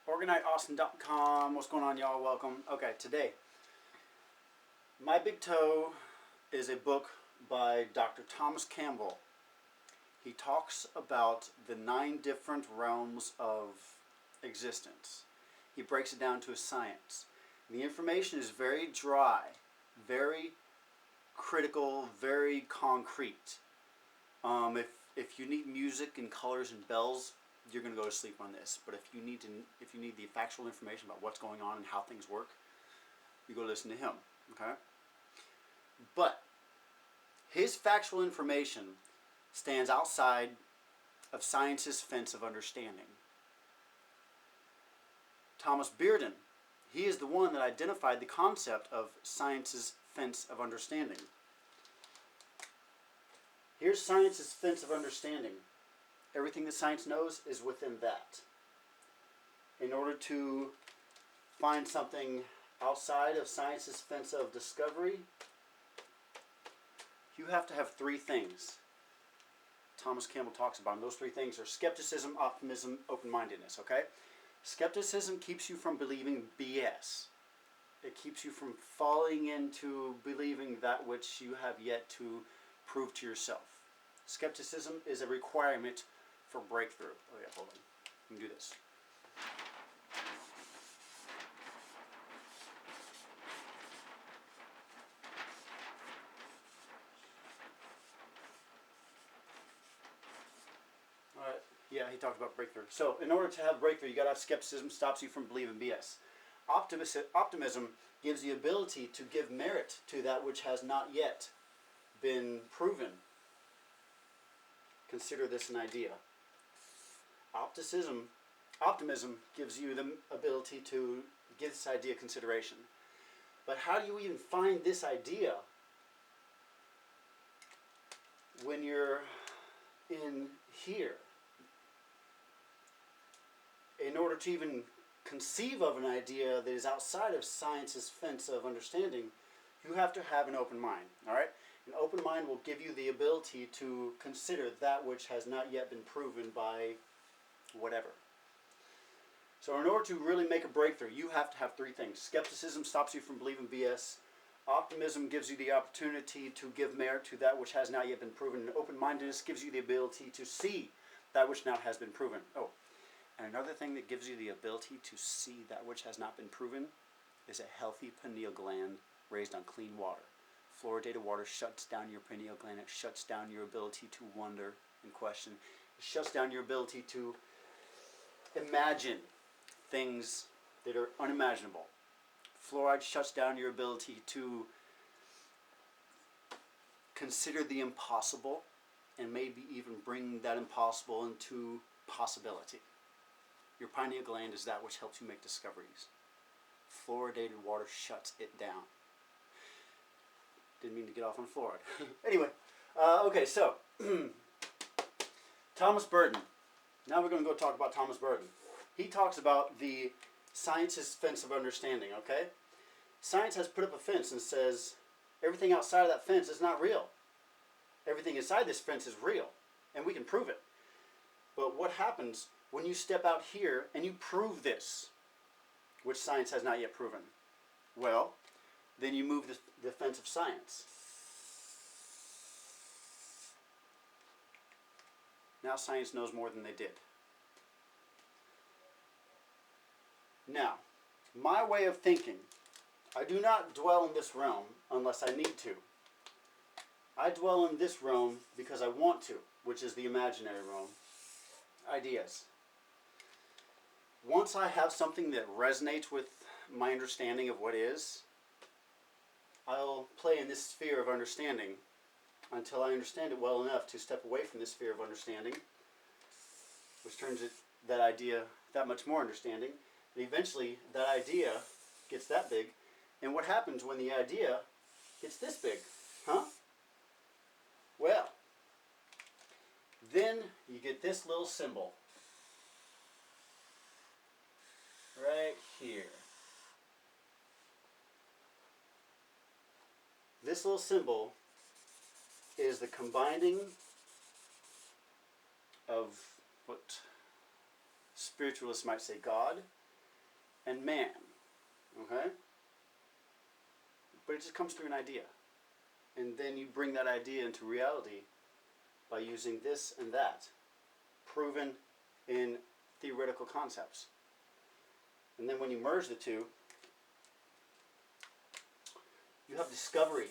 OrgoniteAustin.com. What's going on, y'all? Welcome. Okay, today, My Big Toe is a book by Dr. Thomas Campbell. He talks about the 9 different realms of existence. He breaks it down to a science. The information is very dry, very critical, very concrete. If you need music and colors and bells, you're going to go to sleep on this. But if you need the factual information about what's going on and how things work, you go listen to him. Okay? But his factual information stands outside of science's fence of understanding. Thomas Bearden, he is the one that identified the concept of science's fence of understanding. Here's science's fence of understanding. Everything that science knows is within that. In order to find something outside of science's fence of discovery, you have to have 3 things Thomas Campbell talks about. And those 3 things are skepticism, optimism, open-mindedness. Okay? Skepticism keeps you from believing BS. It keeps you from falling into believing that which you have yet to prove to yourself. Skepticism is a requirement for breakthrough. Oh yeah, hold on. Let me do this. All right. Yeah, he talked about breakthrough. So, in order to have breakthrough, you got to have skepticism. Stops you from believing BS. Optimism gives the ability to give merit to that which has not yet been proven. Consider this an idea. Optimism gives you the ability to give this idea consideration. But how do you even find this idea when you're in here? In order to even conceive of an idea that is outside of science's fence of understanding, you have to have an open mind. All right? An open mind will give you the ability to consider that which has not yet been proven by whatever. So in order to really make a breakthrough, you have to have 3 things. Skepticism stops you from believing BS. Optimism gives you the opportunity to give merit to that which has not yet been proven. And open-mindedness gives you the ability to see that which now has been proven. Oh, and another thing that gives you the ability to see that which has not been proven is a healthy pineal gland raised on clean water. Fluoridated water shuts down your pineal gland. It shuts down your ability to wonder and question. It shuts down your ability to imagine things that are unimaginable. Fluoride shuts down your ability to consider the impossible and maybe even bring that impossible into possibility. Your pineal gland is that which helps you make discoveries. Fluoridated water shuts it down. Didn't mean to get off on fluoride. Anyway, okay, so Thomas Bearden. Now we're going to go talk about Thomas Bearden. He talks about the science's fence of understanding, okay? Science has put up a fence and says everything outside of that fence is not real. Everything inside this fence is real, and we can prove it. But what happens when you step out here and you prove this, which science has not yet proven? Well, then you move the fence of science. Now science knows more than they did. Now, my way of thinking, I do not dwell in this realm unless I need to. I dwell in this realm because I want to, which is the imaginary realm. Ideas. Once I have something that resonates with my understanding of what is, I'll play in this sphere of understanding until I understand it well enough to step away from this sphere of understanding, which turns that idea that much more understanding. And eventually, that idea gets that big. And what happens when the idea gets this big? Huh? Well, then you get this little symbol right here. This little symbol is the combining of what spiritualists might say God, and man. Okay? But it just comes through an idea. And then you bring that idea into reality by using this and that, proven in theoretical concepts. And then when you merge the two, you have discovery.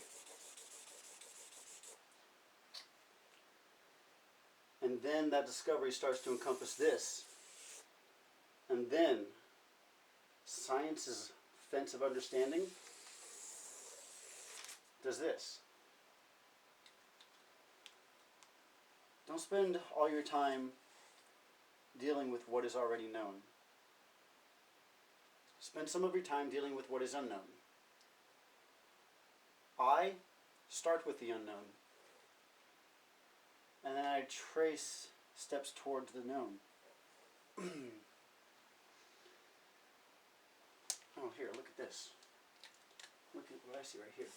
And then that discovery starts to encompass this. And then science's fence of understanding does this. Don't spend all your time dealing with what is already known. Spend some of your time dealing with what is unknown. I start with the unknown, and then I trace steps towards the known. Oh, here, look at this. Look at what I see right here.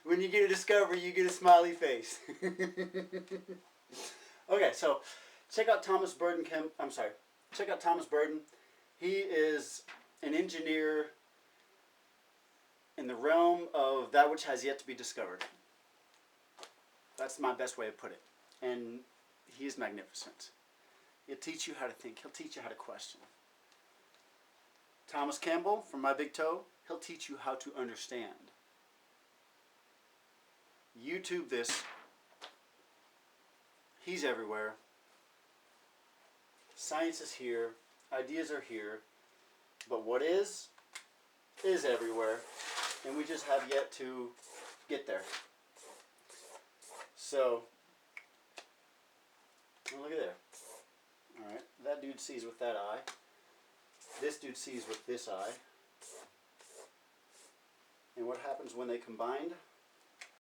When you get a discovery, you get a smiley face. Okay, so check out Thomas Burden. Check out Thomas Burden. He is an engineer in the realm of that which has yet to be discovered. That's my best way to put it. And he is magnificent. He'll teach you how to think. He'll teach you how to question. Thomas Campbell from My Big Toe, he'll teach you how to understand. YouTube this. He's everywhere. Science is here. Ideas are here. But what is everywhere. And we just have yet to get there. So, look at there. Alright, that dude sees with that eye. This dude sees with this eye. And what happens when they combined?